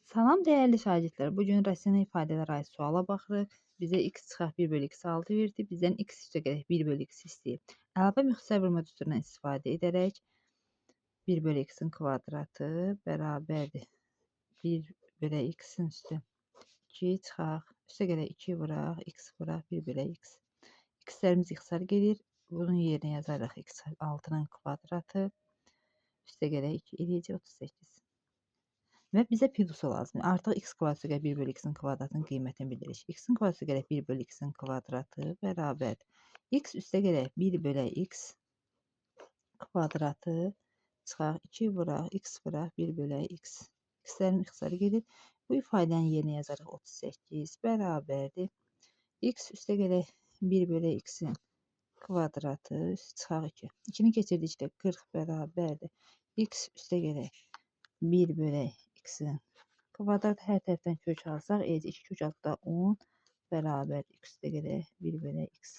Salam dəyərli şagirdlər, bu gün rasional ifadələr aid suala baxırıq. Bizə x çıxaq 1 bölü x 6 verdi. Bizdən x üstə gələk 1 bölü x istəyir. Əlavə müxtəsər vurma düsturundan istifadə edərək 1 bölü x-in kvadratı bərabərdir. 1 bölü x-in üstü 2 çıxaq. Üstə gələk 2 vuraq, x vuraq 1 bölü x. X-lərimiz ixtisar gedir. Bunun yerinə yazarıq x 6-nın kvadratı. Üstə gələk 2 eləyəcək 38. Və bizə pilosu lazımdır. Artıq x kvadratı gələk 1 bölü x-in kvadratının qiymətini bilirik. X-in kvadratı gələk 1 bölü x-in kvadratı bərabərdir. X üstə gələk 1 bölü x kvadratı çıxaq 2 vuraq, x vuraq 1 bölü x. X-lərin ixtisarı gedir. Bu ifadənin yerinə yazarıq 38 bərabərdir. X üstə gələk 1 bölü x-in kvadratı çıxaq 2. 2-ni keçirdikdə 40 bərabərdir. X üstə gələk 1 bölü x-in kvadrat hər tərəfdən kök alsaq, 2 kök aldıqda 10 bərabər x üstə gələk 1 bölü x.